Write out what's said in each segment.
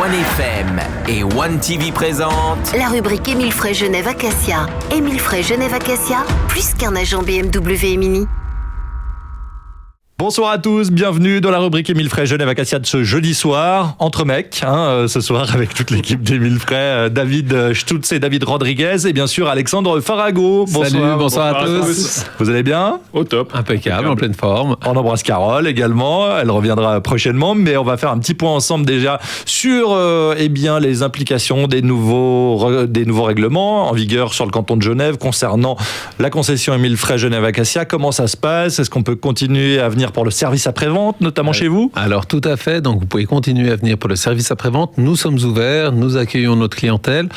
OneFM et OneTV présentent la rubrique Émile Frey Genève Acacia. Émile Frey Genève Acacia, plus qu'un agent BMW et Mini. Bonsoir à tous, bienvenue dans la rubrique Émile Frey Genève Acacia de ce jeudi soir, entre mecs, ce soir avec toute l'équipe d'Émile Frey, David Stutz et David Rodriguez et bien sûr Alexandre Farago. Bonsoir à tous. Vous allez bien ? Au top. Impeccable, en pleine forme. On embrasse Carole également, elle reviendra prochainement, mais on va faire un petit point ensemble déjà sur les implications des nouveaux règlements en vigueur sur le canton de Genève concernant la concession Émile Frey Genève Acacia. Comment ça se passe ? Est-ce qu'on peut continuer à venir pour le service après-vente, notamment chez vous ? Alors tout à fait, donc vous pouvez continuer à venir pour le service après-vente. Nous sommes ouverts, nous accueillons notre clientèle.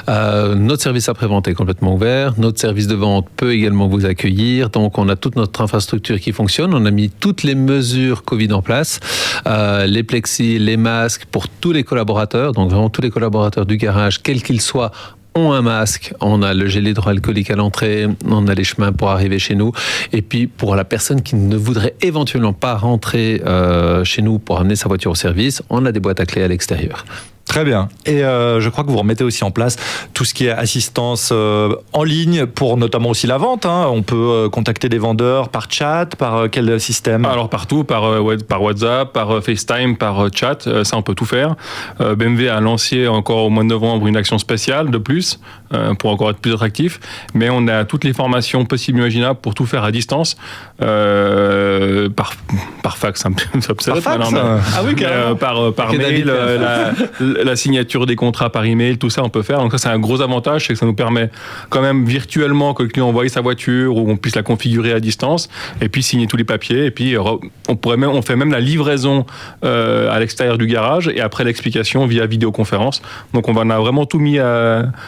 Notre service après-vente est complètement ouvert. Notre service de vente peut également vous accueillir. Donc on a toute notre infrastructure qui fonctionne. On a mis toutes les mesures Covid en place. Les plexis, les masques pour tous les collaborateurs. Donc vraiment tous les collaborateurs du garage, quels qu'ils soient, ont un masque, on a le gel hydroalcoolique à l'entrée, on a les chemins pour arriver chez nous. Et puis pour la personne qui ne voudrait éventuellement pas rentrer chez nous pour amener sa voiture au service, on a des boîtes à clés à l'extérieur. Très bien. Et je crois que vous remettez aussi en place tout ce qui est assistance en ligne pour notamment aussi la vente. On peut contacter des vendeurs par chat, par quel système ? Alors partout, par WhatsApp, par FaceTime, par chat, ça on peut tout faire. BMW a lancé encore au mois de novembre une action spéciale de plus pour encore être plus attractif. Mais on a toutes les formations possibles et imaginables pour tout faire à distance. Par fax, ça par fax, ah oui, carrément. Par mail, la signature des contrats par email, tout ça on peut faire. Donc ça c'est un gros avantage, c'est que ça nous permet quand même virtuellement que le client envoie sa voiture ou on puisse la configurer à distance et puis signer tous les papiers et puis on fait même la livraison à l'extérieur du garage et après l'explication via vidéoconférence. Donc on a vraiment tout mis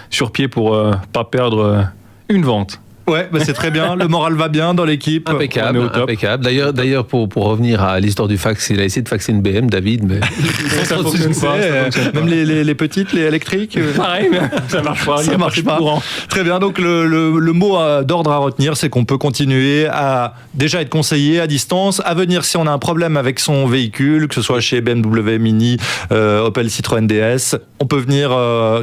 sur pied pour pas perdre une vente. Ouais, c'est très bien. Le moral va bien dans l'équipe. Impeccable. D'ailleurs, pour revenir à l'histoire du fax, il a essayé de faxer une BM, David, mais ça fonctionne pas. Même les petites, les électriques. Pareil, mais ça marche pas. Ça marche pas. Très bien. Donc le mot d'ordre à retenir, c'est qu'on peut continuer à déjà être conseillé à distance, à venir si on a un problème avec son véhicule, que ce soit chez BMW Mini, Opel, Citroën DS. On peut venir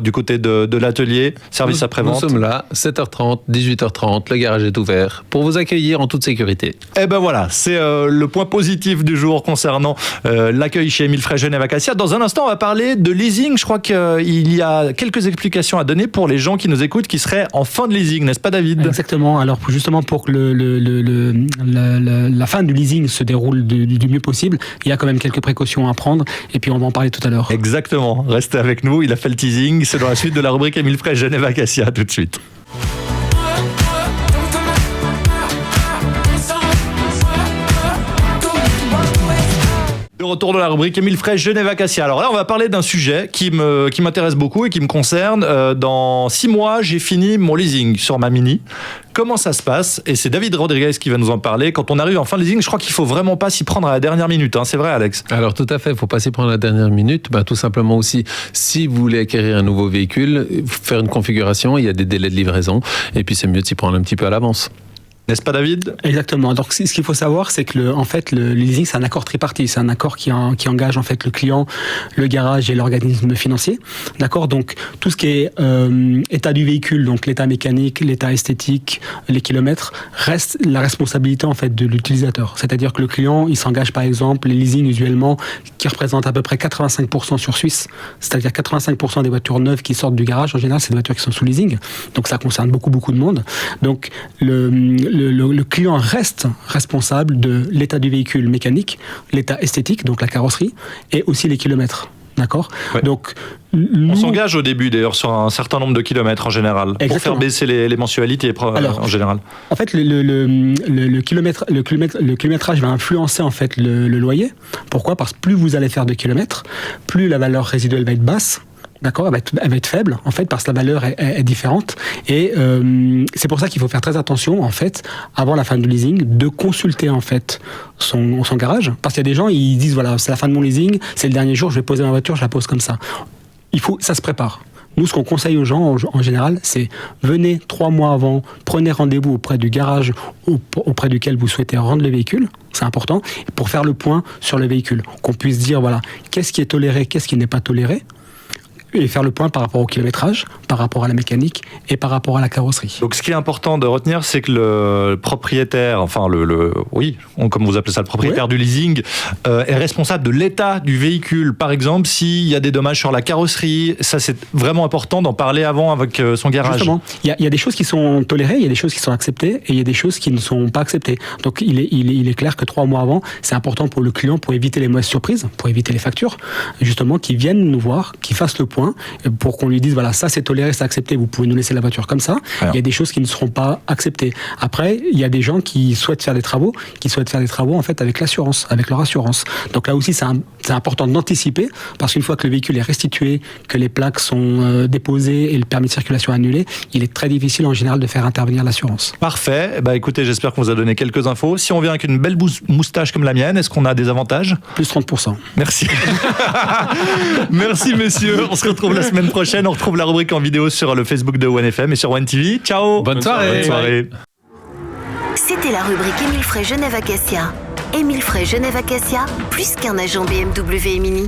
du côté de l'atelier, service après-vente. Nous sommes là, 7h30, 18h30. Le garage est ouvert pour vous accueillir en toute sécurité. Et ben voilà, c'est le point positif du jour concernant l'accueil chez Émile Frey Genève Acacia. Dans un instant, on va parler de leasing. Je crois qu'il y a quelques explications à donner pour les gens qui nous écoutent qui seraient en fin de leasing, n'est-ce pas David ? Exactement. Alors justement pour que la fin du leasing se déroule du mieux possible, il y a quand même quelques précautions à prendre et puis on va en parler tout à l'heure. Exactement. Restez avec nous. Il a fait le teasing. C'est dans la suite de la rubrique Émile Frey Genève Acacia. Tout de suite. De retour dans la rubrique Émile Frey Genève Acacia. Alors là, on va parler d'un sujet qui m'intéresse beaucoup et qui me concerne. Dans 6 mois, j'ai fini mon leasing sur ma Mini. Comment ça se passe ? Et c'est David Rodriguez qui va nous en parler. Quand on arrive en fin de leasing, je crois qu'il faut vraiment pas s'y prendre à la dernière minute. C'est vrai, Alex ? Alors tout à fait, il ne faut pas s'y prendre à la dernière minute. Tout simplement aussi, si vous voulez acquérir un nouveau véhicule, faire une configuration, il y a des délais de livraison. Et puis c'est mieux de s'y prendre un petit peu à l'avance. N'est-ce pas, David ? Exactement. Donc, ce qu'il faut savoir, c'est que le leasing, c'est un accord tripartite. C'est un accord qui engage en fait le client, le garage et l'organisme financier. D'accord. Donc, tout ce qui est état du véhicule, donc l'état mécanique, l'état esthétique, les kilomètres, reste la responsabilité en fait de l'utilisateur. C'est-à-dire que le client, il s'engage par exemple les leasing usuellement qui représentent à peu près 85% sur Suisse. C'est-à-dire 85% des voitures neuves qui sortent du garage en général, c'est des voitures qui sont sous leasing. Donc, ça concerne beaucoup de monde. Donc, le client reste responsable de l'état du véhicule mécanique, l'état esthétique, donc la carrosserie, et aussi les kilomètres. D'accord ? Ouais. Donc, on s'engage au début d'ailleurs sur un certain nombre de kilomètres en général. Exactement. Pour faire baisser les mensualités en général. En fait, le kilométrage va influencer en fait le loyer. Pourquoi ? Parce que plus vous allez faire de kilomètres, plus la valeur résiduelle va être basse. D'accord, elle va être faible en fait parce que la valeur est différente et c'est pour ça qu'il faut faire très attention en fait avant la fin du leasing de consulter en fait son garage parce qu'il y a des gens ils disent voilà c'est la fin de mon leasing, c'est le dernier jour, je vais poser ma voiture, je la pose comme ça. Ça se prépare. Nous, ce qu'on conseille aux gens en général, c'est venez 3 mois avant, prenez rendez-vous auprès du garage auprès duquel vous souhaitez rendre le véhicule, c'est important, pour faire le point sur le véhicule, qu'on puisse dire voilà, qu'est-ce qui est toléré, qu'est-ce qui n'est pas toléré. et faire le point par rapport au kilométrage, par rapport à la mécanique et par rapport à la carrosserie. Donc ce qui est important de retenir, c'est que le propriétaire, enfin comme vous appelez ça, le propriétaire du leasing, est responsable de l'état du véhicule. Par exemple, s'il y a des dommages sur la carrosserie, ça c'est vraiment important d'en parler avant avec son garage. Justement, il y a des choses qui sont tolérées, il y a des choses qui sont acceptées et il y a des choses qui ne sont pas acceptées. Donc il est clair que 3 mois avant, c'est important pour le client, pour éviter les mauvaises surprises, pour éviter les factures, justement, qui viennent nous voir, qui fassent le point, pour qu'on lui dise, voilà, ça c'est toléré, c'est accepté, vous pouvez nous laisser la voiture comme ça. Alors. Il y a des choses qui ne seront pas acceptées. Après, il y a des gens qui souhaitent faire des travaux en fait avec l'assurance, avec leur assurance. Donc là aussi, c'est important d'anticiper, parce qu'une fois que le véhicule est restitué, que les plaques sont déposées et le permis de circulation annulé, il est très difficile en général de faire intervenir l'assurance. Parfait. Bah écoutez, j'espère qu'on vous a donné quelques infos. Si on vient avec une belle moustache comme la mienne, est-ce qu'on a des avantages ? Plus 30%. Merci. Merci monsieur. On se retrouve la semaine prochaine. On retrouve la rubrique en vidéo sur le Facebook de OneFM et sur One TV. Ciao. Bonne soirée. Bonne soirée. C'était la rubrique Émile Frey Genève Acacia. Émile Frey Genève Acacia, plus qu'un agent BMW et Mini.